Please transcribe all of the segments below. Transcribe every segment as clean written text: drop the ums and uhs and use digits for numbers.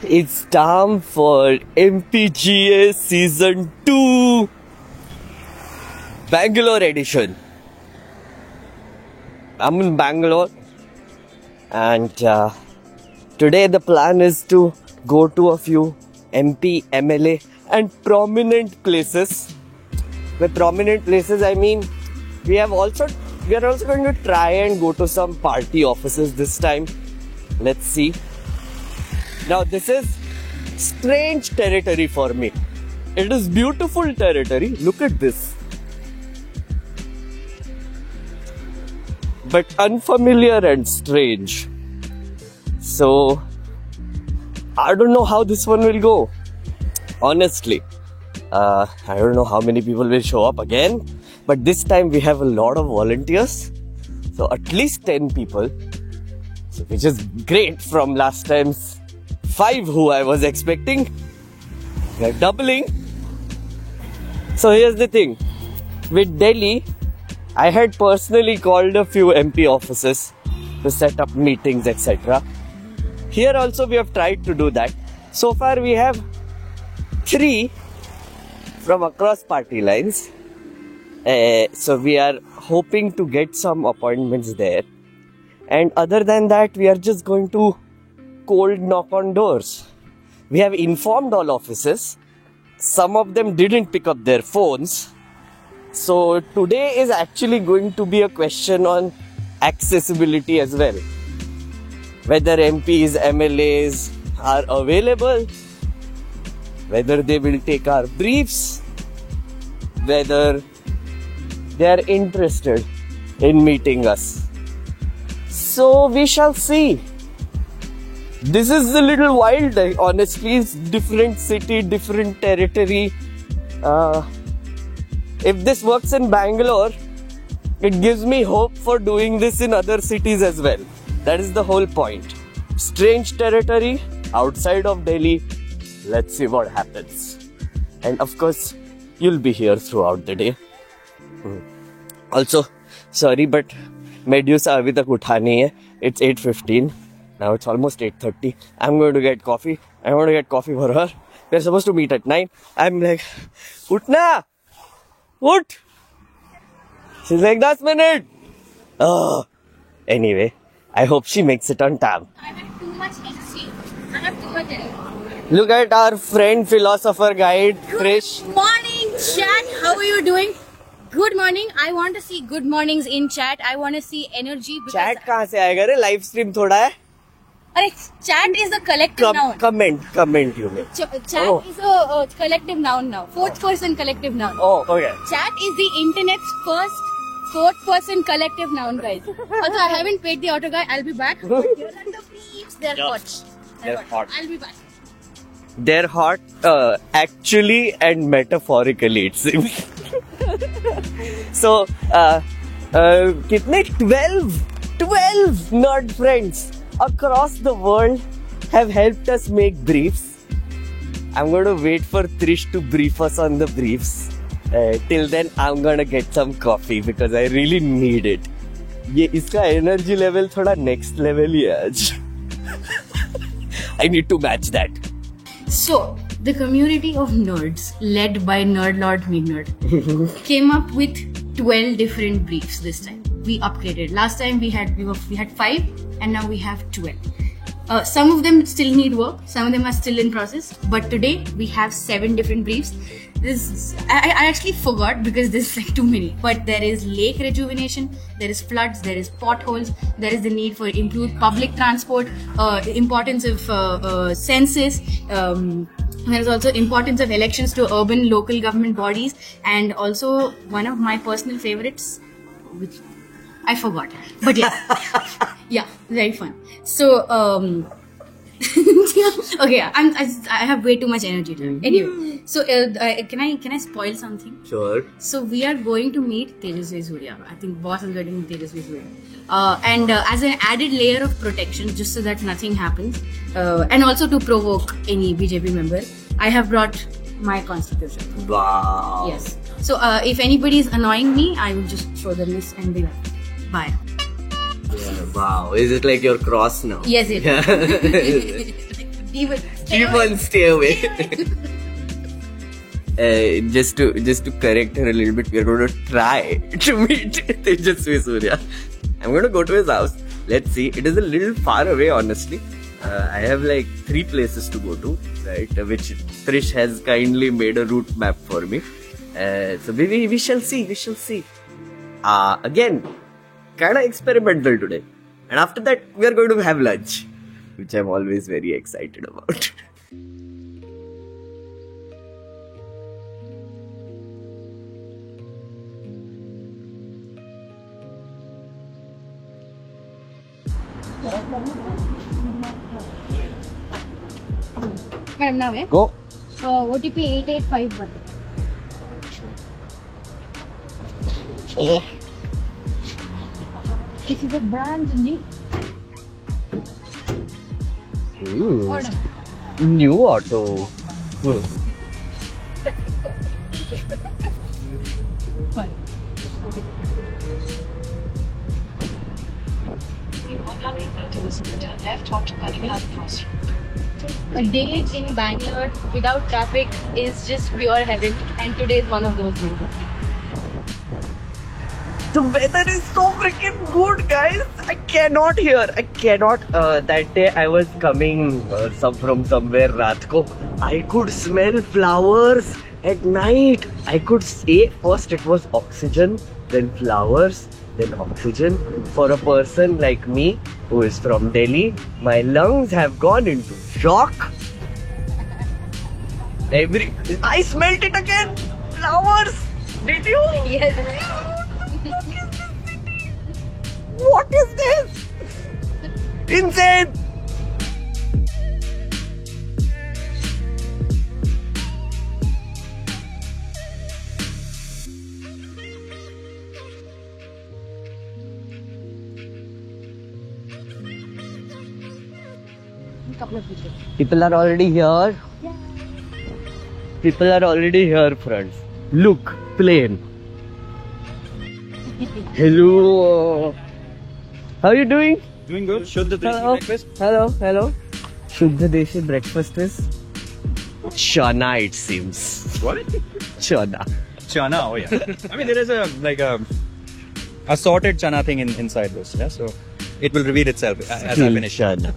It's time for MPGA Season 2 Bangalore edition. I'm in Bangalore and today the plan is to go to a few MP, MLA and prominent places. With prominent places I mean we are also going to try and go to some party offices this time. Let's see. Now this is strange territory for me. It is beautiful territory. Look at this. But unfamiliar and strange. So I don't know how this one will go. Honestly. I don't know how many people will show up again. But this time we have a lot of volunteers. So at least 10 people. So which is great from last time's 5 who I was expecting. We're doubling. So here's the thing. With Delhi, I had personally called a few MP offices to set up meetings, etc. Here also we have tried to do that. So far we have 3 from across party lines. So we are hoping to get some appointments there. And other than that, we are just going to cold knock on doors. We have informed all offices. Some of them didn't pick up their phones. So today is actually going to be a question on accessibility as well. Whether MPs, MLAs are available, whether they will take our briefs, whether they are interested in meeting us. So we shall see. This is a little wild, honestly. It's different city, different territory. If this works in Bangalore, it gives me hope for doing this in other cities as well. That is the whole point. Strange territory outside of Delhi. Let's see what happens. And of course, you'll be here throughout the day. Also, sorry, but Medusa abhi tak utha nahi hai. It's 8:15. Now it's almost 8:30. I'm going to get coffee. I want to get coffee for her. We're supposed to meet at 9. I'm like, Utna! Ut! She's like, 10 minutes. Oh. Anyway, I hope she makes it on time. I have too much energy. I have too much energy. Look at our friend, philosopher guide, Krish. Good morning, chat. How are you doing? Good morning. I want to see good mornings in chat. I want to see energy. Chat kahan se aayega re? Live stream thoda hai. Chat is a collective noun. Comment you mean. Chat is a collective noun now. 4th person collective noun. Oh, okay. Chat is the internet's first 4th person collective noun, guys. Also, I haven't paid the auto guy. I'll be back. Here are the beeps. They're hot. They're hot. I'll be back. They're hot, actually and metaphorically, it seems. So, kitne 12 nerd friends across the world have helped us make briefs. I'm going to wait for Trish to brief us on the briefs. Till then, I'm going to get some coffee because I really need it. ये इसका energy level थोड़ा next level ही है आज. I need to match that. So, the community of nerds, led by Nerd Lord Megnerd, came up with 12 different briefs this time. We upgraded. Last time we had 5 and now we have 12. Some of them still need work, some of them are still in process, but today we have 7 different briefs. I actually forgot because there's like too many, but there is lake rejuvenation, there is floods, there is potholes, there is the need for improved public transport, importance of census, there is also importance of elections to urban local government bodies, and also one of my personal favorites, which I forgot, but yeah, yeah, very fun. So, okay, I have way too much energy today. Anyway, so can I spoil something? Sure. So we are going to meet Tejasvi Surya. I think boss is going to meet Tejasvi Surya. And as an added layer of protection, just so that nothing happens, and also to provoke any BJP member, I have brought my constitution. Wow. Yes. So if anybody is annoying me, I will just show them this and be like, bye. Yeah, wow. Is it like your cross now? Yes, it is. Demon. Demon, stay away. Just to correct her a little bit, we are going to try to meet Tejasvi Surya. I'm going to go to his house. Let's see. It is a little far away, honestly. I have like 3 places to go to, right? Which Trish has kindly made a route map for me. So we shall see. We shall see. Again, kind of experimental today. And after that, we are going to have lunch, which I'm always very excited about. Madam, now Go. OTP 8851. Oh. This is a brand new order. New auto. A day in Bangalore without traffic is just pure heaven, and today is one of those days. The weather is so freaking good, guys. I cannot. That day I was coming from somewhere, Ratko. I could smell flowers at night. I could say first it was oxygen, then flowers, then oxygen. For a person like me who is from Delhi, my lungs have gone into shock. I smelled it again. Flowers. Did you? Yes. What is this? Insane! Couple of people. People are already here. Yeah. People are already here, friends. Look, plane. Hello. How are you doing? Doing good. Shuddha Deshi Hello. breakfast. Hello. Shuddha Deshi breakfast is chana, it seems. What? Chana. Chana. Oh yeah. I mean, there is a assorted chana thing inside this. Yeah. So it will reveal itself as I finish. Chana.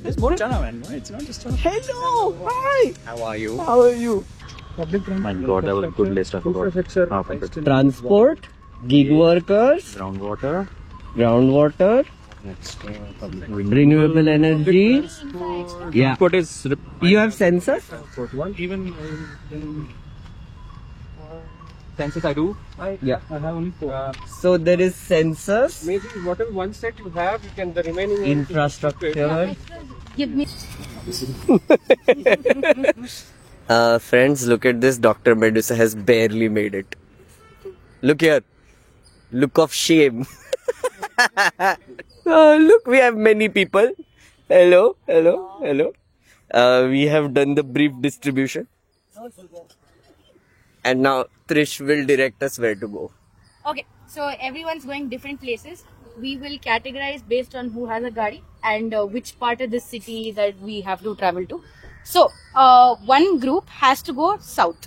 There's more chana, man. No, it's not just chana. Hello. Hi. How are you? How are you? My God, that was a good list. I forgot. Transport, gig workers, Groundwater. groundwater, Next, renewable energy. Yeah. What is You have sensors? even census? I do. Yeah. I have only 4. So there is sensors, Maybe whatever one set you have, you can the remaining infrastructure. Give me. Friends, look at this. Dr. Medusa has barely made it. Look here. Look of shame. Look, we have many people. Hello. We have done the brief distribution. And now Trish will direct us where to go. Okay, so everyone's going different places. We will categorize based on who has a gadi and which part of the city that we have to travel to. So, one group has to go south.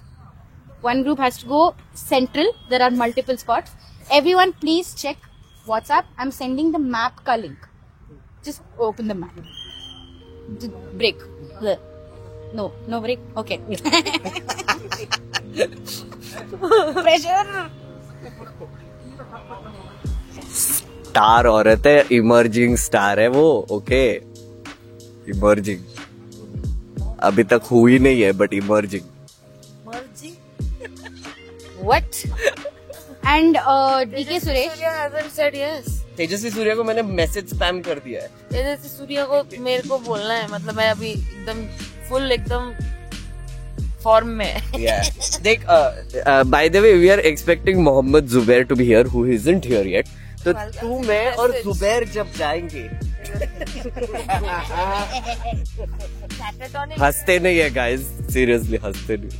One group has to go central. There are multiple spots. Everyone please check WhatsApp. I'm sending the map ka link. Just open the map. Just break. Bleh. No break. Okay. Pressure. Star औरत है, emerging star है वो. Okay, emerging अभी तक हुई नहीं है, but emerging. What? And DK Suresh hasn't said yes. Tejasvi Surya को मैंने मैसेज स्पैम कर दिया है. तेजस्वी सूर्या को मेरे को बोलना है, मतलब मैं अभी एकदम फॉर्म में. देख, by the way, we are expecting Mohammed Zubair to be here, who isn't here yet. तो तू, मैं और जुबैर जब जाएंगे, हंसते नहीं है guys, seriously हंसते नहीं.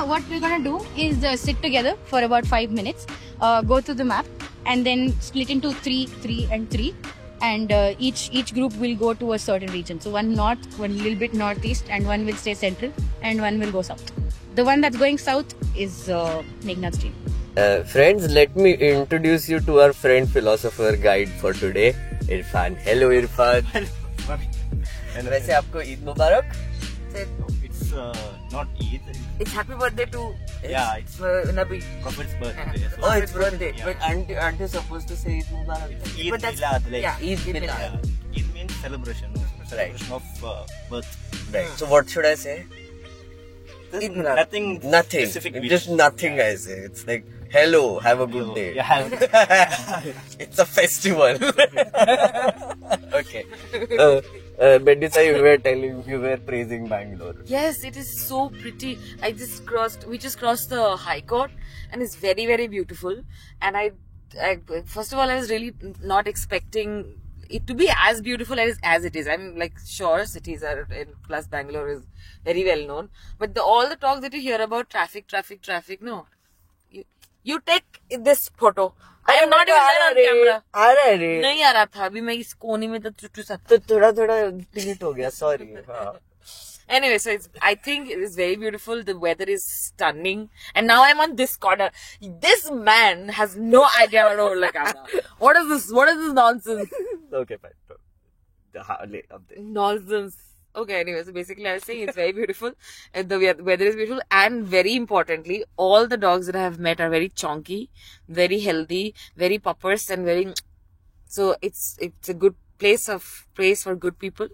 what we're gonna do is sit together for about 5 minutes, go to the map, and then split into 3, 3, and 3. and each group will go to a certain region. So one north, one little bit northeast, and one will stay central, and one will go south. The one that's going south is Meghnad's team. Friends, let me introduce you to our friend philosopher guide for today, Irfan. Hello, Irfan. And वैसे आपको ईद मुबारक? It's not Eid. It's happy birthday to Yeah, it's Nabi. Prophet's birthday. So Oh, it's birthday. Yeah. But aren't you supposed to say Eid Mubarak? Eid But that's- Milad, like, yeah, Eid Eid Milad. yeah. Eid means celebration. Celebration of birth. Right. So what should I say? There's Eid Milad. nothing specific. Just nothing I say. It's like, hello, have a good day. Yeah. It's a festival. Okay. Bendisa, you were praising Bangalore. Yes, it is so pretty. We just crossed the High Court, and it's very, very beautiful. And I first of all, I was really not expecting it to be as beautiful as it is. I'm like, sure, cities are, plus Bangalore is very well known. But all the talk that you hear about traffic, no. You take this photo. I am not even there on camera. आ रहा है रे. नहीं आ रहा था अभी मैं इस कोने में तो सा तो थोड़ा delete हो गया. Sorry. Anyway, so I think it is very beautiful. The weather is stunning. And now I'm on this corner. This man has no idea how to hold a camera. What is this? What is this nonsense? Okay, fine. Nonsense. Okay, anyway, so basically I was saying it's very beautiful. And the weather is beautiful. And very importantly, all the dogs that I have met are very chonky, very healthy, very puppers, and very... So it's a good place of praise for good people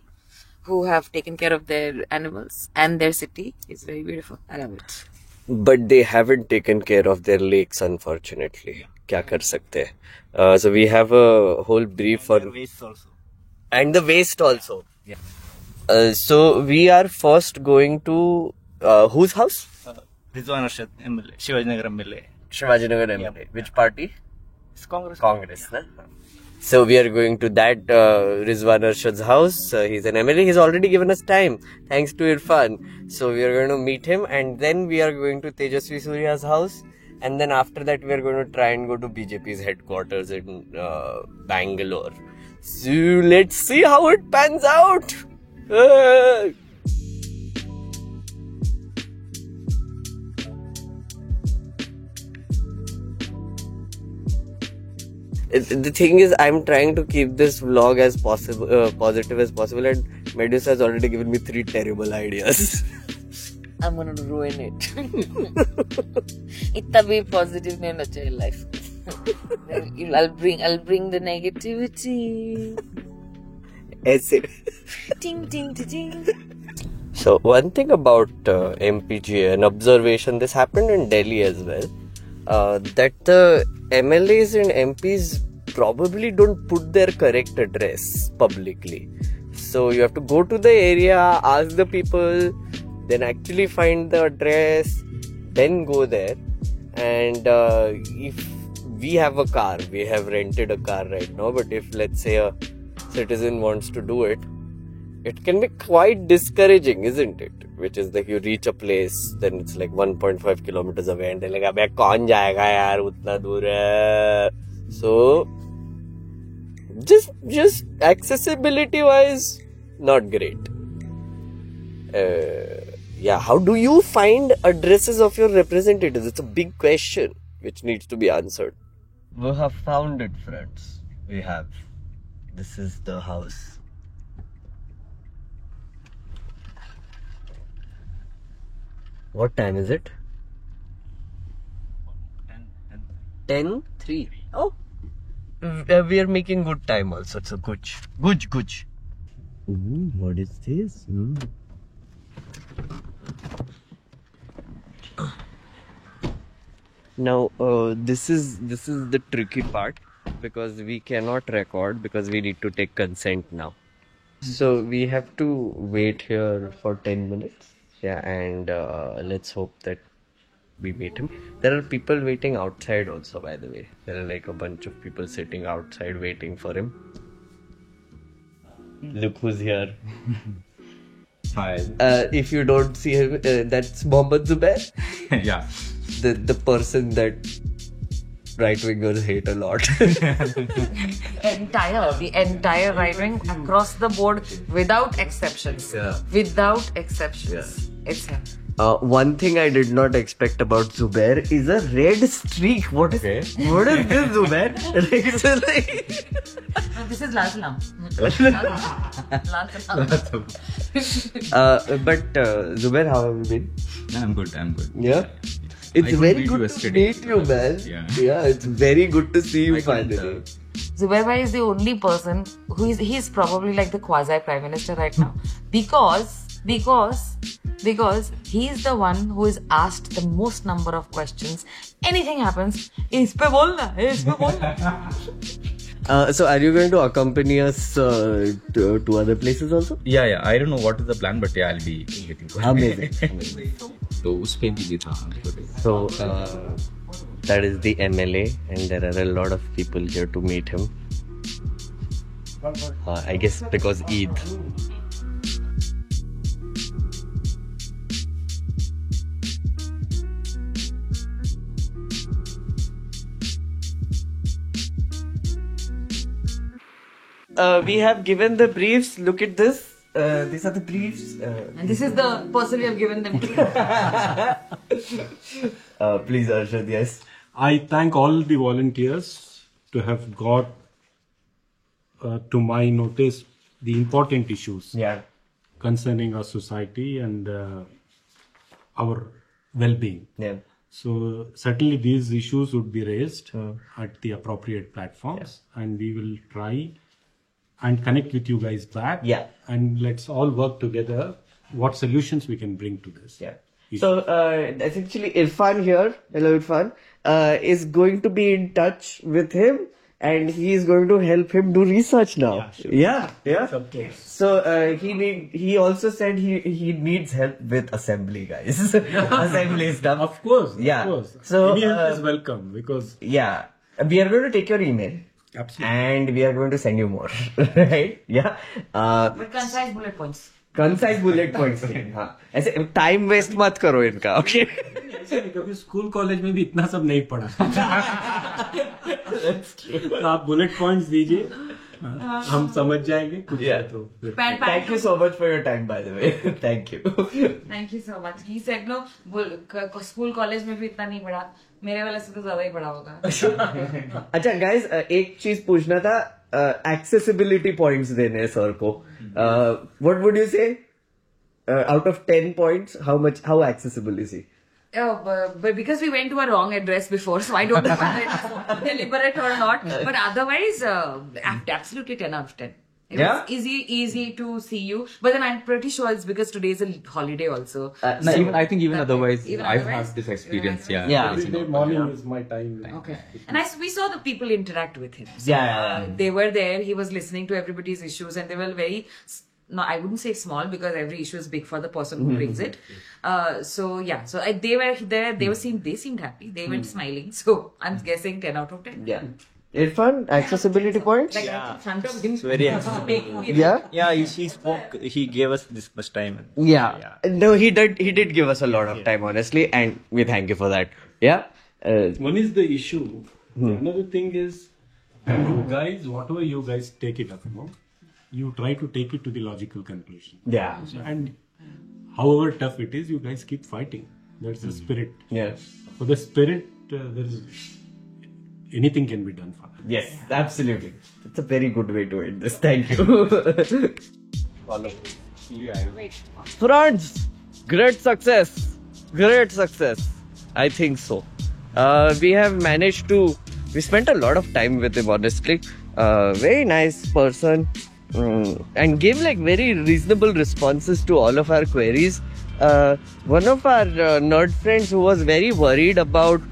who have taken care of their animals and their city. It's very beautiful. I love it. But they haven't taken care of their lakes, unfortunately. क्या कर सकते हैं? So we have a whole brief for... Waste also. And the waste also. Yeah. So we are first going to... whose house? Rizwan Arshad MLA. Shivajinagar MLA. Shivajinagar MLA. Yeah. Which party? It's Congress. Congress. Na? So we are going to that Rizwan Arshad's house. He's an MLA. He's already given us time. Thanks to Irfan. So we are going to meet him. And then we are going to Tejasvi Surya's house. And then after that we are going to try and go to BJP's headquarters in Bangalore. So let's see how it pans out. The thing is, I'm trying to keep this vlog as possible, positive as possible, and Medusa has already given me 3 terrible ideas. I'm going to ruin it. Itna bhi positive nahi hona chahiye life. I'll bring the negativity. Essay. Ting ting ting ting. So one thing about MPGA, an observation, this happened in Delhi as well, that the MLAs and MPs probably don't put their correct address publicly. So you have to go to the area, ask the people, then actually find the address, then go there. And if we have a car, we have rented a car right now, but if let's say a citizen wants to do it, it can be quite discouraging, isn't it? Which is like you reach a place, then it's like 1.5 kilometers away, and they're like, "Abey kaun jayega yaar, utna dur hai." So, just accessibility wise, not great. Yeah, how do you find addresses of your representatives? It's a big question which needs to be answered. We have found it, friends. We have. This is the house. What time is it? 10:03. Oh, we are making good time also. So good. What is this? Now, this is the tricky part, because we cannot record because we need to take consent now. So we have to wait here for 10 minutes. Yeah, and let's hope that we meet him. There are people waiting outside also, by the way. There are like a bunch of people sitting outside waiting for him. Look who's here. Hi. If you don't see him, that's Mohammed Zubair. Yeah. The person that right wingers hate a lot. The entire right wing across the board, without exceptions. Yeah. Without exceptions. It's him. One thing I did not expect about Zubair is a red streak. What is this, Zubair? No, this is Lal Salam. Lal Salam. But Zubair, how have you been? I'm good. Yeah. It's I couldn't very meet good you to yesterday. meet you, man. Yeah. It's very good to see you I couldn't, finally. Zubair bhai is the only person who he's probably like the quasi prime minister right now because he's the one who is asked the most number of questions. Anything happens, is pe bolna. So are you going to accompany us to other places also? Yeah. I don't know what is the plan, but yeah, I'll be getting. Amazing. तो उस पे भी था. So that is the MLA, and there are a lot of people here to meet him. I guess because Eid. We have given the briefs. Look at this. These are the briefs. And this is the person we have given them to. Please, Arshad, yes. I thank all the volunteers to have got to my notice the important issues Yeah. concerning our society and our well-being. Yeah. So certainly these issues would be raised at the appropriate platforms, and we will try and connect with you guys back. Yeah. And let's all work together what solutions we can bring to this. Yeah. issue. So essentially, Irfan here, hello Irfan, is going to be in touch with him, and he is going to help him do research now. Yeah, sure. Yeah. Okay. So he also said he needs help with assembly, guys. Assembly stuff. Of course. Yeah. Of course. So, Any help is welcome because Yeah. We are going to take your email. absolutely. And we are going to send you more, right? Yeah. With concise bullet points. Concise bullet points. हाँ. ऐसे time waste मत करो इनका, okay? ऐसे नहीं, कभी school college में भी इतना सब नहीं पढ़ा. तो आप बुलेट पॉइंट्स दीजिए, हम समझ जाएंगे कुछ Yeah. तो फिर. Thank you so much for your time, by the way. Thank you. Thank you so much. He said no, school college में भी इतना नहीं पढ़ा. मेरे वाले से तो ज्यादा ही पढ़ा होगा. अच्छा guys, एक चीज पूछना था, accessibility points देने सर को. What would you say? Out of 10 points, how accessible is he? Oh, but because we went to a wrong address before, so I don't know whether it's deliberate or not. But otherwise, absolutely 10 out of 10. It Yeah? was easy to see you. But then I'm pretty sure it's because today is a holiday also. No, I think even otherwise, Even I've otherwise? had this experience. Yeah. Yeah. Every day morning is my time. Okay. And we saw the people interact with him. So, Yeah. they were there. He was listening to everybody's issues, and they were very. No, I wouldn't say small because every issue is big for the person who brings it. So they were there. They seemed happy. They were smiling. So I'm guessing 10 out of 10. Yeah. Irfan, accessibility points? Like in front of him. very accessible. Yeah. Yeah, he spoke. He gave us this much time. Yeah. No, he did give us a lot of time, honestly, and we thank you for that. Yeah. One is the issue. Another thing is, you guys, whatever you guys take it up, you try to take it to the logical conclusion. Yeah. And however tough it is, you guys keep fighting. That's the spirit. Yeah. For the spirit, there is anything can be done for that. Yes, absolutely. That's a very good way to end this. Thank you. Friends, great success. Great success. I think so. We have managed to. We spent a lot of time with him, honestly. Very nice person. And gave like very reasonable responses to all of our queries. One of our nerd friends who was very worried about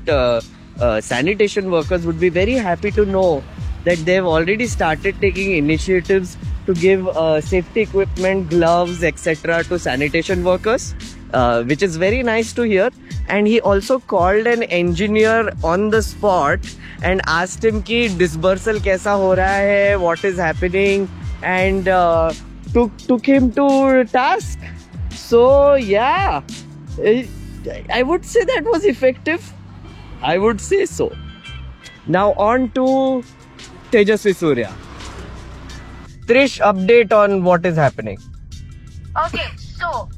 sanitation workers would be very happy to know that they've already started taking initiatives to give safety equipment, gloves, etc. to sanitation workers, which is very nice to hear. And he also called an engineer on the spot and asked him ki dispersal kaisa ho raha hai, what is happening, and took him to task. So yeah, I would say that was effective. I would say so. Now on to Tejasvi Surya. Trish, update on what is happening. Okay, so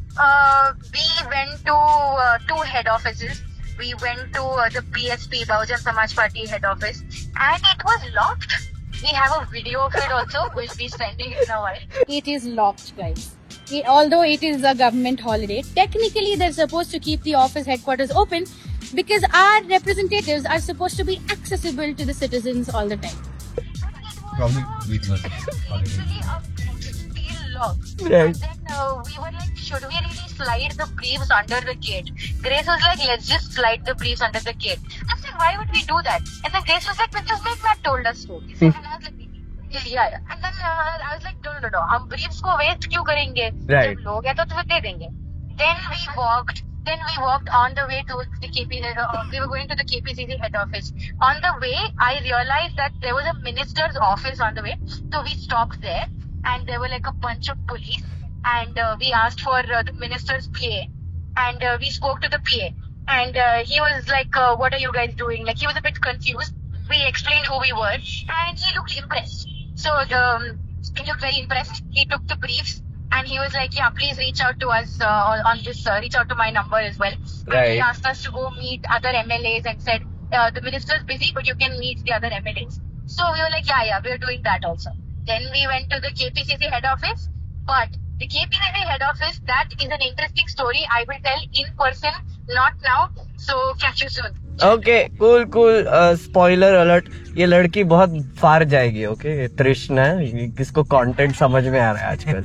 we went to two head offices. We went to the BSP, Bahujan Samaj Party head office, and it was locked. We have a video of it also, we'll be sending it in a while. It is locked, guys. Although it is a government holiday, technically they're supposed to keep the office headquarters open because our representatives are supposed to be accessible to the citizens all the time. Probably weakness. Actually, steel lock. Right. And then we were like, should we really slide the briefs under the gate? Grace was like, let's just slide the briefs under the gate. I said, why would we do that? And then Grace was like, because my dad told us to. And I was like, yeah. And then I was like, no. हम briefs को waste क्यों करेंगे? Right. जब लोग हैं तो फिर दे देंगे. Then we walked on the way to the KP. We were going to the KPCC head office. On the way, I realized that there was a minister's office on the way. So we stopped there, and there were like a bunch of police. And we asked for the minister's PA, and we spoke to the PA. And he was like, "What are you guys doing?" Like he was a bit confused. We explained who we were, and he looked impressed. So he looked very impressed. He took the briefs. And he was like, yeah, please reach out to us on this, reach out to my number as well. Right. And he asked us to go meet other MLAs and said, the minister's busy, but you can meet the other MLAs. So we were like, yeah, we're doing that also. Then we went to the KPCC head office. But the KPCC head office, that is an interesting story. I will tell in person, not now. So catch you soon. Okay, cool. Spoiler alert. ये लड़की बहुत फार जाएगी. Okay, तृष्णा किसको content समझ में आ रहा है आजकल.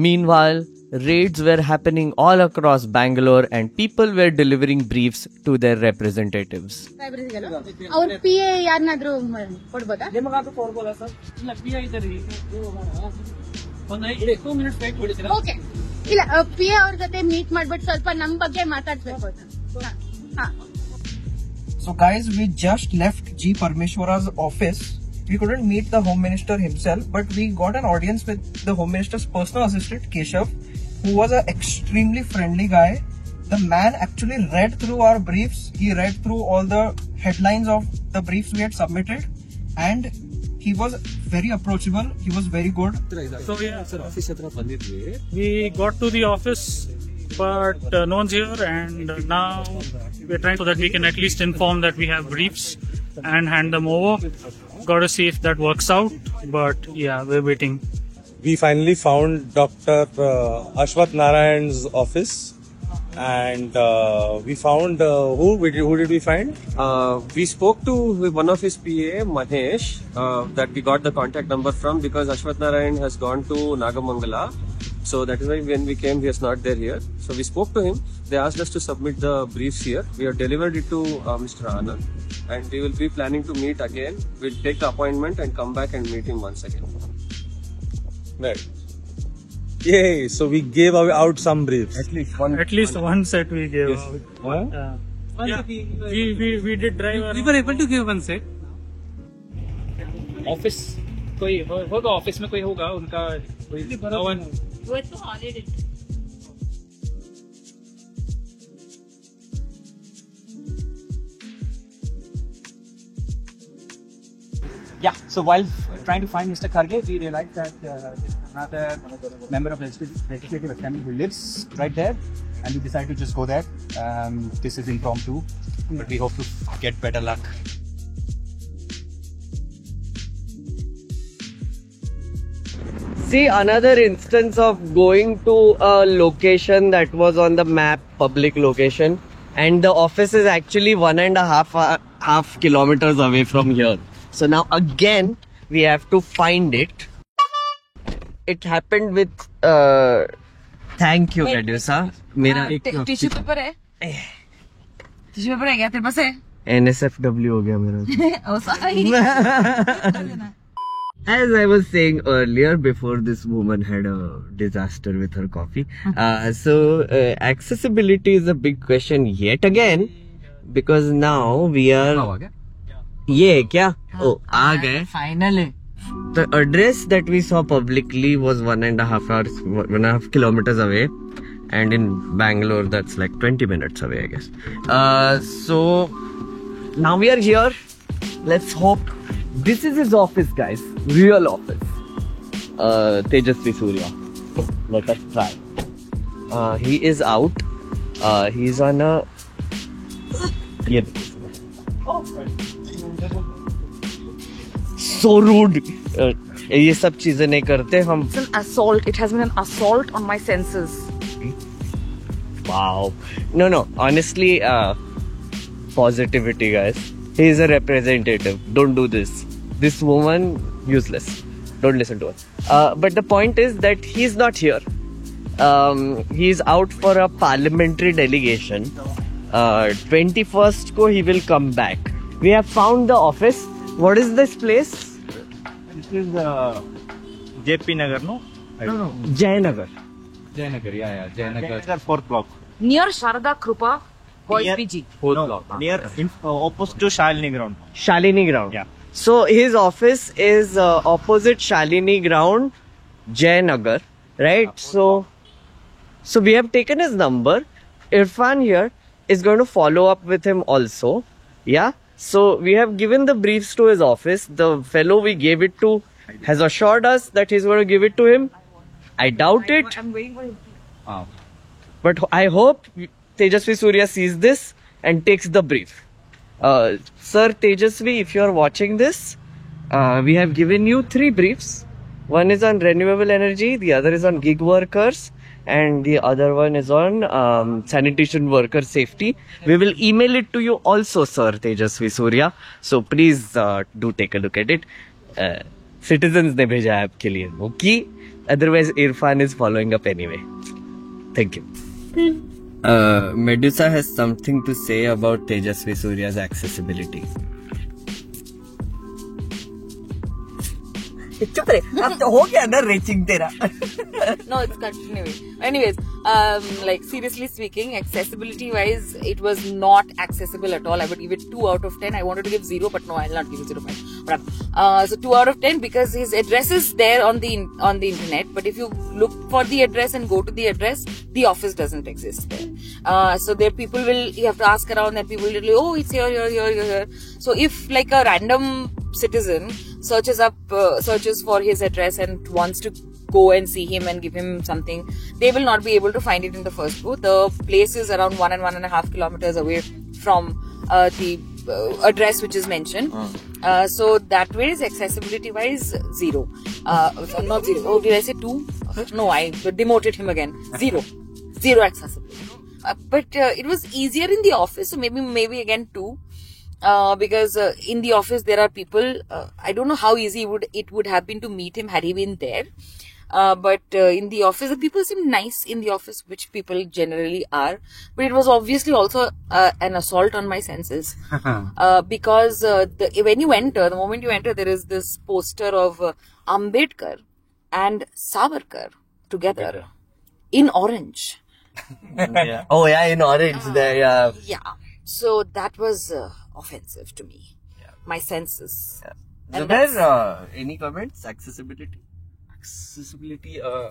Meanwhile, raids were happening all across Bangalore and people were delivering briefs to their representatives. ಅವ್ರ PA ಯಾರನ್ನಾದ್ರೂ ಕೊಡ್ಬೋದಾ? Okay. ಇಲ್ಲ PA ಅವ್ರ ಜೊತೆ ಮೀಟ್ ಮಾಡ್ಬಿಟ್ಟು ಸ್ವಲ್ಪ ನಮ್ ಬಗ್ಗೆ ಮಾತಾಡ್ಬೇಕು. So guys, we just left G. Parmeshwara's office. We couldn't meet the Home Minister himself, but we got an audience with the Home Minister's personal assistant, Keshav, who was an extremely friendly guy. The man actually read through our briefs. He read through all the headlines of the briefs we had submitted, and he was very approachable. He was very good. So we got to the office, but no one's here, and now we're trying so that we can at least inform that we have briefs and hand them over. Got to see if that works out, but yeah, we're waiting. We finally found Dr. Ashwath Narayan's office, and we found who did we find? We spoke to one of his PA, Mahesh, that we got the contact number from because Ashwath Narayan has gone to Nagamangala. So that is why when we came, he is not there here. So we spoke to him. They asked us to submit the briefs here. We have delivered it to Mr. Anand, and we will be planning to meet again. We'll take the appointment and come back and meet him once again. Right. Yay! So we gave out some briefs. At least one set we gave out. What? We did drive around. We were able to give one set. Office कोई होगा, office में कोई होगा उनका भवन. वो तो holiday. Yeah, so while trying to find Mr. Kharge, we realized that another member of the legislative assembly who lives right there, and we decided to just go there. This is impromptu, but we hope to get better luck. See, another instance of going to a location that was on the map, public location, and the office is actually 1.5 kilometers away from here. So now again, we have to find it. It happened with, thank you, Medusa. मेरा tissue paper है? Tissue paper है क्या तेरे पास है? NSFW हो गया मेरा. Oh, sorry. As I was saying earlier, before this woman had a disaster with her coffee, accessibility is a big question yet again, because now we are. ये क्या? Oh, आ गए. Finally. The address that we saw publicly was 1.5 kilometers away, and in Bangalore that's like 20 minutes away, I guess. So now we are here. Let's hope this is his office, guys. Real office. Tejasvi Surya. Let us try. He is out. He's on a. So rude. ये सब चीजें नहीं करते हम. It's an assault. It has been an assault on my senses. Wow. No. Honestly, positivity, guys. He is a representative. Don't do this. This woman, useless. Don't listen to her. But the point is that he's not here. He's out for a parliamentary delegation. 21st ko he will come back. We have found the office. What is this place? This is JP Nagar, no? No. Jayanagar. Jayanagar, yeah. Jayanagar, 4th block. Near Sharada Krupa Boys Near- PG. Near opposite to Shalini ground. Shalini ground. Yeah. So his office is opposite Shalini ground, Jayanagar, right? So we have taken his number. Irfan here is going to follow up with him also. Yeah. So we have given the briefs to his office. The fellow we gave it to has assured us that he's going to give it to him. I doubt it. I'm waiting for him. But I hope Tejasvi Surya sees this and takes the brief. Sir Tejasvi, if you are watching this, we have given you 3 briefs. One is on renewable energy, the other is on gig workers, and the other one is on sanitation worker safety. We will email it to you also, Sir Tejasvi Surya. So please do take a look at it. Citizens ने भेजा है आपके लिए वो की. Otherwise, Irfan is following up anyway. Thank you. Medusa has something to say about Tejasvi Surya's accessibility. चुप रे, अब तो हो गया ना रेचिंग तेरा. No, it's continuing. Anyways, like seriously speaking, accessibility wise, it was not accessible at all. I would give it 2 out of 10. I wanted to give 0, but no, I'll not give it 0. So 2 out of 10 because his address is there on the internet. But if you look for the address and go to the address, the office doesn't exist there. So there you have to ask around and people will say, oh, it's here. So if like a random citizen searches for his address and wants to go and see him and give him something, they will not be able to find it in the first go. The place is around 1 and 1.5 kilometers away from the address which is mentioned. So that way is accessibility wise 0. Not 0. Oh, did I say 2? No, I demoted him again. 0 accessibility. But it was easier in the office, so maybe again 2. Because in the office there are people. I don't know how easy it would have been to meet him had he been there. But in the office, the people seem nice in the office, which people generally are. But it was obviously also an assault on my senses. Because when you enter, the moment you enter, there is this poster of Ambedkar and Savarkar together in orange. Yeah. Oh yeah, in orange there. Yeah. Yeah. So that was offensive to me. Yeah. My senses. Yeah. Zubair, any comments? Accessibility?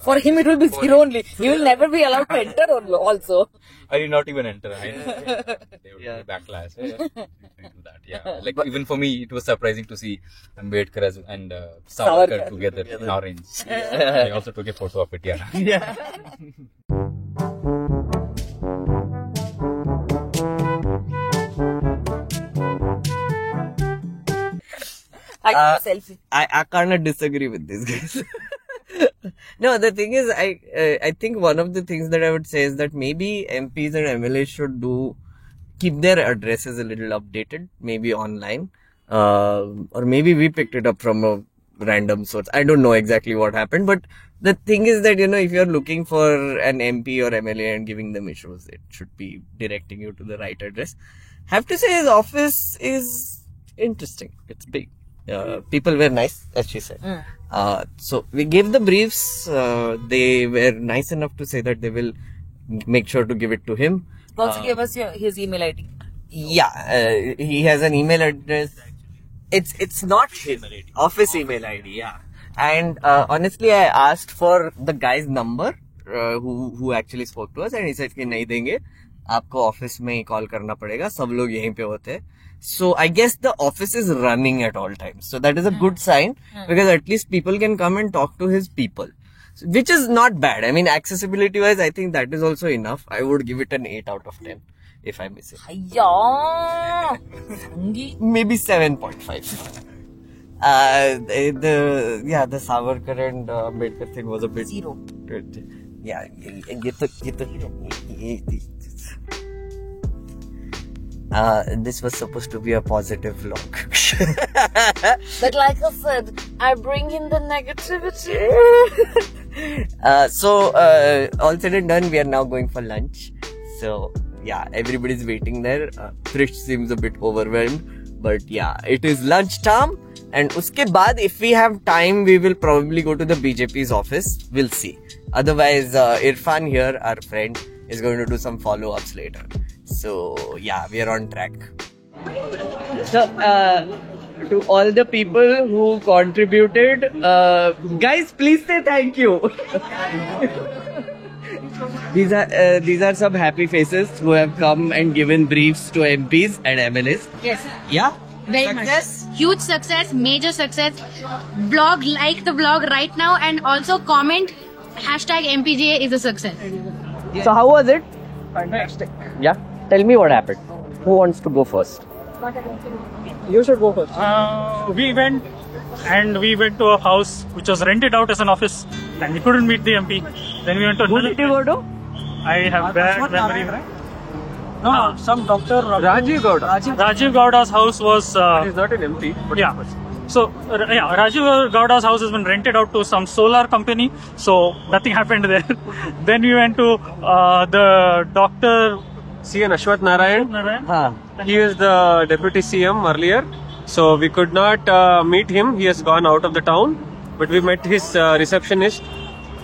For him it will be 0 only. He will never be allowed to enter also. I did not even enter. They would be backlash. Yeah. Like even for me, it was surprising to see Ambedkar and Savarkar together in orange. I also took a photo of it. Yeah. Selfie. I cannot disagree with this, guys. No, the thing is, I think one of the things that I would say is that maybe MPs and MLAs should keep their addresses a little updated, maybe online, or maybe we picked it up from a random source. I don't know exactly what happened, but the thing is that, if you're looking for an MP or MLA and giving them issues, it should be directing you to the right address. Have to say his office is interesting. It's big. People were nice, as she said. So we gave the briefs. They were nice enough to say that they will make sure to give it to him. Also give us his email ID. Yeah, he has an email address. It's not his office email ID. Yeah, and honestly, I asked for the guy's number who actually spoke to us, and he said कि नहीं देंगे. आपको office में ही call करना पड़ेगा, सब लोग यहीं पे होते हैं. So I guess the office is running at all times. So that is a good sign because at least people can come and talk to his people, which is not bad. I mean, accessibility wise, I think that is also enough. I would give it an 8 out of 10 if I miss it. Maybe 7.5. The Savarkar and Ambedkar thing was a bit 0. Yeah, this was supposed to be a positive vlog. But like I said, I bring in the negativity. All said and done, we are now going for lunch. So yeah, everybody's waiting there. Trish seems a bit overwhelmed, but yeah, it is lunch time. And uske baad, if we have time, we will probably go to the BJP's office. We'll see. Otherwise, Irfan here, our friend, is going to do some follow-ups later. So yeah, we are on track. So to all the people who contributed, guys, please say thank you. These are some happy faces who have come and given briefs to MPs and MLAs. Yes. Yeah. Very much. Huge success, major success. Blog, like the blog right now, and also comment #MPGA is a success. So how was it? Fantastic. Yeah. Tell me what happened. Who wants to go first? You should go first. We went to a house which was rented out as an office, and we couldn't meet the MP. Then we went to. Who did you go to? I have bad memory. No, some doctor Rajiv Gowda. Rajiv Gowda's house was. He's not an MP. But Yeah. So, Rajiv Gowda's house has been rented out to some solar company. So, nothing happened there. Then we went to the doctor. CN Ashwath Narayan. He is the deputy CM earlier. So, we could not meet him. He has gone out of the town. But we met his receptionist.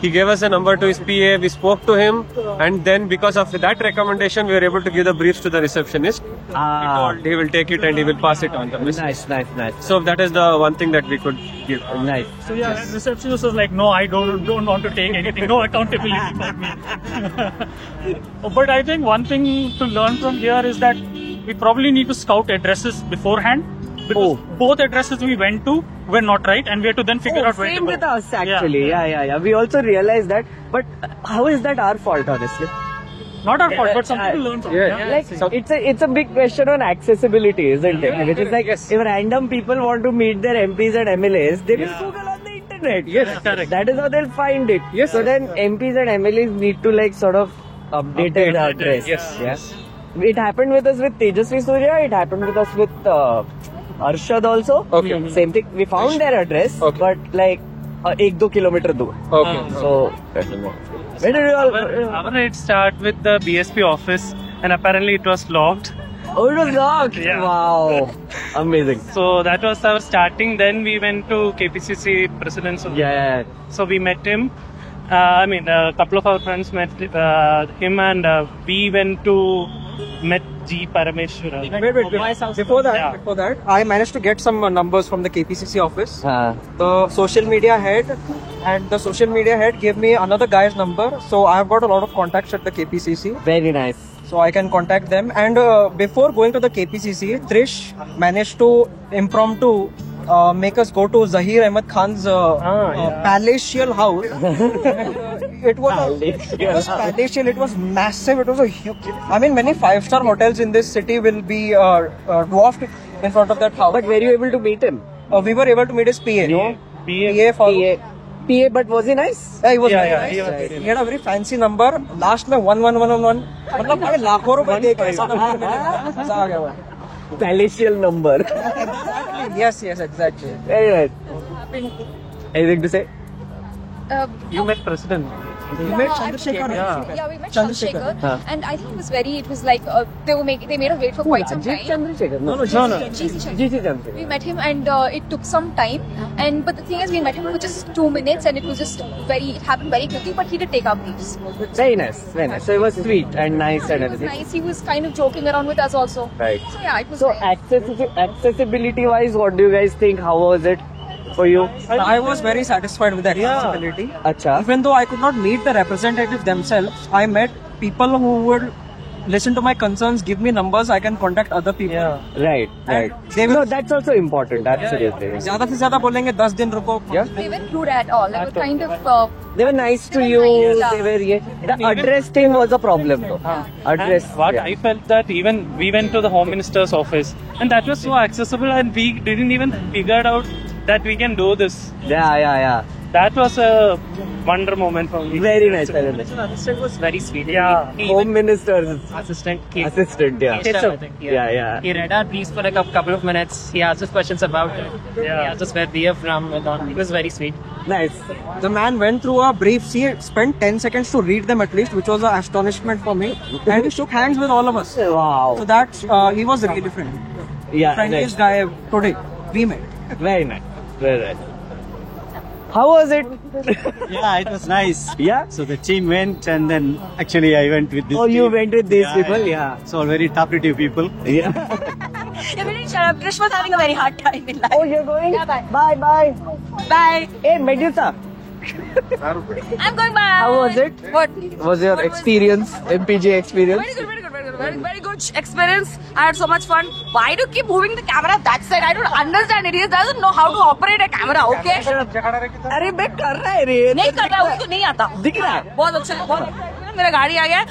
He gave us a number to his PA. We spoke to him. And then because of that recommendation, we were able to give the briefs to the receptionist. He told he will take it and he will pass it on. Nice. So that is the one thing that we could give. Nice. So yeah, the receptionist was like, no, I don't want to take anything. No accountability for me. But I think one thing to learn from here is that we probably need to scout addresses beforehand. Because both addresses we went to were not right, and we had to then figure out where to Same go. with us actually. Yeah. We also realized that. But how is that our fault, honestly? Not our fault, but something to learn from. It's a big question on accessibility, isn't it? Which is like, if random people want to meet their MPs and MLAs, they will Google on the internet. Yes, correct. That is how they'll find it. Yes. So then MPs and MLAs need to like sort of update their address. Yes. It happened with us with Tejasvi Surya. It happened with us with Arshad also. Okay. Same thing. We found their address, but like 1-2 kilometer dur. Okay. So where did you all? Our ride start with the BSP office, and apparently it was locked. Oh, it was locked. Yeah. Wow, amazing. So that was our starting. Then we went to KPCC president. Yeah. So we met him. A couple of our friends met him, and we went to met G. Parameshwara. Wait. Before that, I managed to get some numbers from the KPCC office. The social media head gave me another guy's number. So I have got a lot of contacts at the KPCC. Very nice. So I can contact them. And before going to the KPCC, Trish managed to impromptu make us go to Zahir Ahmed Khan's palatial house. It was palatial. It was massive. It was a huge. Many 5-star hotels in this city will be dwarfed in front of that house. But were you able to meet him? We were able to meet his PA. PA, but was he nice? Yeah, he was very nice. He had a very fancy number. Last में 1111. मतलब भाई लाखों रुपए दे के ऐसा number मिला. मजा आ गया. Palatial number. Yes, exactly. Very nice. Anything to say? You met president. You met Chandrasekhar. Yeah, we met Chandrasekhar, and I think it was like they made us wait for quite some time. Chandrasekhar? No. GC Chandrasekhar. We met him, and it took some time. But the thing is, we met him for just 2 minutes, and it happened very quickly. But he did take our briefs. Very nice. So it was sweet and nice and everything. It was nice. He was kind of joking around with us also. Right. So yeah, it was. So accessibility-wise, what do you guys think? How was it for you? I was very satisfied with the accessibility. Acha. Even though I could not meet the representatives themselves, I met people who were listen to my concerns, give me numbers, I can contact other people. Right. They will. No, that's also important. Absolutely. ज़्यादा से ज़्यादा बोलेंगे 10 दिन रुको. They weren't rude at all. They were kind of. They were nice to you. They were. The address thing was a problem, though. Address. What I felt that even we went to the Home Minister's office, and that was so accessible, and we didn't even figure out that we can do this. Yeah. That was a wonder moment for me. Very nice. Very nice. Assistant was very sweet. Yeah. Home Minister's Assistant. assistant. Yeah. I think, Yeah. He read our briefs for like a couple of minutes. He asked us questions about it. Yeah. He asked us where we are from and all. It was very sweet. Nice. The man went through our briefs. He spent 10 seconds to read them at least, which was an astonishment for me. And he shook hands with all of us. Wow. So that's he was really friendly. Yeah. Friendliest guy today we met. Very nice. Very nice. How was it? Yeah, it was nice. Yeah. So the team went, and then actually I went with this. Oh, you team. went with these people? Yeah. So very talkative people. Yeah. Yeah, we didn't shut up. Krish was having a very hard time in life. Oh, you're going? Yeah, bye. Bye. Bye. Hey, Medusa. I'm going bye. How was it? What? Was your experience, MPJ experience? Very good experience. I had so much fun. Why do you keep moving the camera that side? I don't understand it. He doesn't know how to operate a camera. Okay? अरे मैं कर रहा है रे. नहीं कर रहा, उसको नहीं आता. दिख रहा है. बहुत अच्छा. बहुत मेरा गाड़ी आ गया.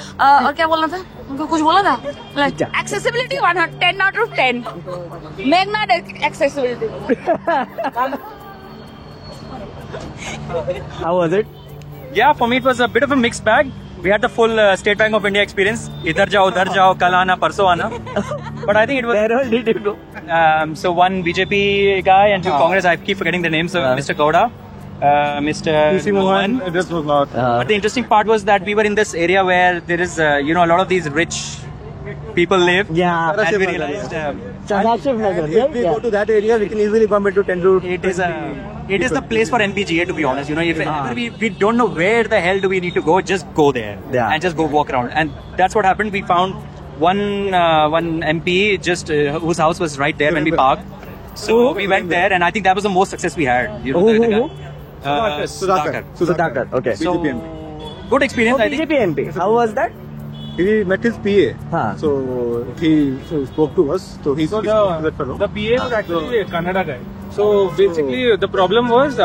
और क्या बोलना था? उनको कुछ बोला था? Like accessibility 10 out of 10. Magna accessibility. How was it? Yeah, for me it was a bit of a mixed bag. We had the full State Bank of India experience. Idhar jao, kal aana, parso aana. But I think it was. Where all did you go? So one BJP guy and two Congress. I keep forgetting the names. So Mr. Gowda, Mr. PC Mohan. This was not. But the interesting part was that we were in this area where there is, a lot of these rich people live. Yeah. And we realized. If we go to that area, we can easily come into 10 to. It is the place for NPGA, to be honest. If we don't know where the hell do we need to go, just go there and just go walk around. And that's what happened. We found one MP just whose house was right there when we parked. So we went there, and I think that was the most success we had. Sudhakar. Okay. So, good experience. I think. BJP MP. How was that? We met his PA. So he spoke to us. So he spoke to that fellow. The PA was actually a Kannada guy. So basically, the problem was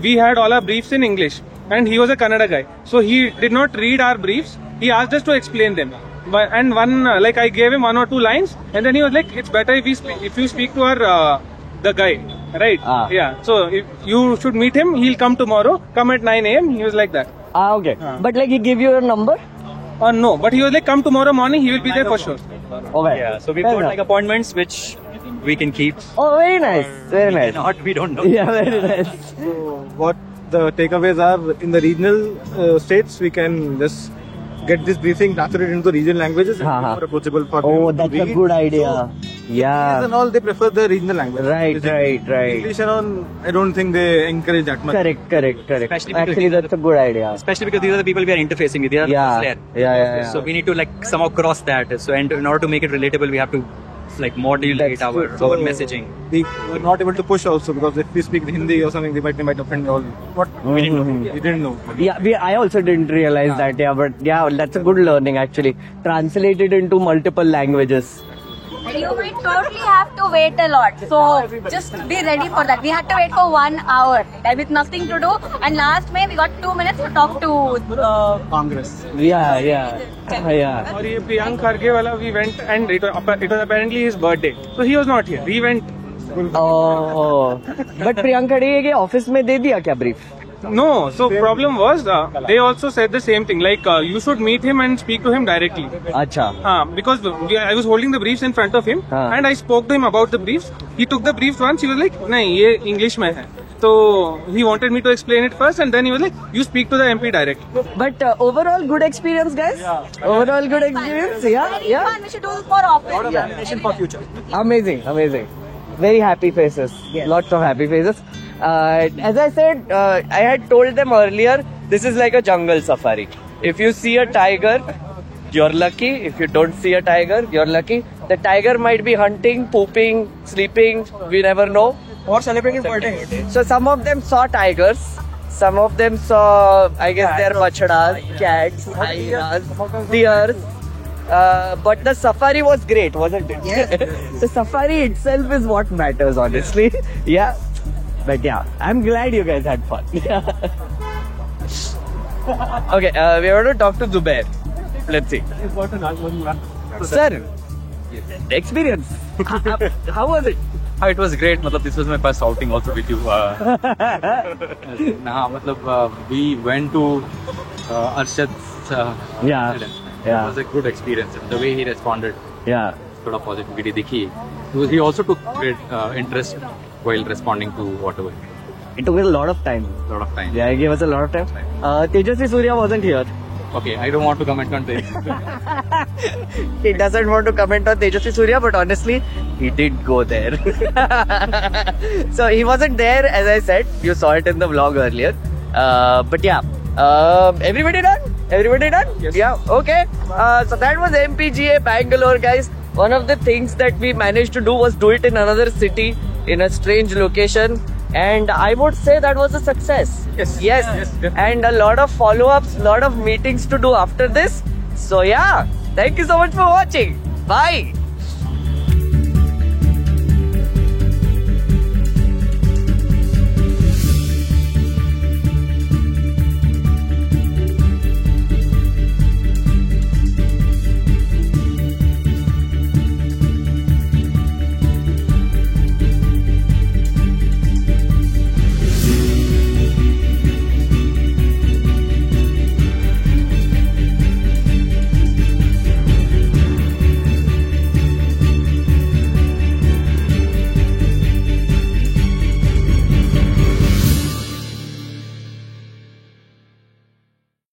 we had all our briefs in English, and he was a Kannada guy. So he did not read our briefs. He asked us to explain them. And I gave him 1 or 2 lines, and then he was like, "It's better if you speak to our the guy, right? Yeah. So if you should meet him. He'll come tomorrow. Come at 9 a.m." He was like that. Okay. But he give you a number? No, but he was like, "Come tomorrow morning. He will be there for sure." Okay. Yeah. So we've got appointments which we can keep. Oh, very nice. Very nice. We don't know. Yeah, very nice. So what the takeaways are in the regional states, we can just get this briefing translated into regional languages and more approachable for them. Oh, that's a good idea. Yeah. And all, they prefer the regional language. Right. English and all, I don't think they encourage that much. Correct. Especially Actually, that's a good idea. Especially because these are the people we are interfacing with. They are there. Yeah. So we need to somehow cross that. So in order to make it relatable, we have to modulate our messaging. We were not able to push also because if we speak Hindi or something, they might offend all. What we didn't know. We didn't know. Yeah, I also didn't realize that. Yeah, but that's a good learning actually. Translated into multiple languages. You might totally have to wait a lot. So just be ready for that. We had to wait for 1 hour with nothing to do. And last May we got 2 minutes to talk to Congress. Yeah. Or Priyank Kharge wala, we went and it was apparently his birthday. So he was not here. We went. Oh. But Priyank Kharge ke office mein de diya kya brief? No, so problem was they also said the same thing. You should meet him and speak to him directly. Acha. Because I was holding the briefs in front of him and I spoke to him about the briefs. He took the briefs once. He was like, "Nahi, ye English mein hai." So he wanted me to explain it first, and then he was like, "You speak to the MP directly." But overall good experience, guys. Yeah. Overall good experience. Yeah. We should do this more often. Mission for future. Amazing. Very happy faces. Lots of happy faces. As I said, I had told them earlier, this is like a jungle safari. If you see a tiger, you're lucky. If you don't see a tiger, you're lucky. The tiger might be hunting, pooping, sleeping, we never know. Or celebrating birthday. So some of them saw tigers. Some of them saw, I guess, their bachadas, cats, hyenas, deers. But the safari was great, wasn't it? Yes. The safari itself is what matters, honestly. Yeah. But yeah, I'm glad you guys had fun. Okay, we want to talk to Zubair. Let's see. Sir, experience. How was it? It was great. This was my first outing also with you. We went to Arshad's incident. Yeah. It was a good experience. The way he responded. Yeah. Sort of positivity dikhi. He also took great interest while responding to whatever. It took us a lot of time. Yeah, it gave us a lot of time. Tejasvi Surya wasn't here. Okay, I don't want to comment on this. He doesn't want to comment on Tejasvi Surya, but honestly, he did go there. So he wasn't there, as I said. You saw it in the vlog earlier. But yeah, everybody done? Everybody done? Yes. Yeah, okay. So that was MPGA Bangalore, guys. One of the things that we managed to do was do it in another city, in a strange location. And I would say that was a success. Yes. And a lot of follow-ups, a lot of meetings to do after this. So yeah, thank you so much for watching. Bye.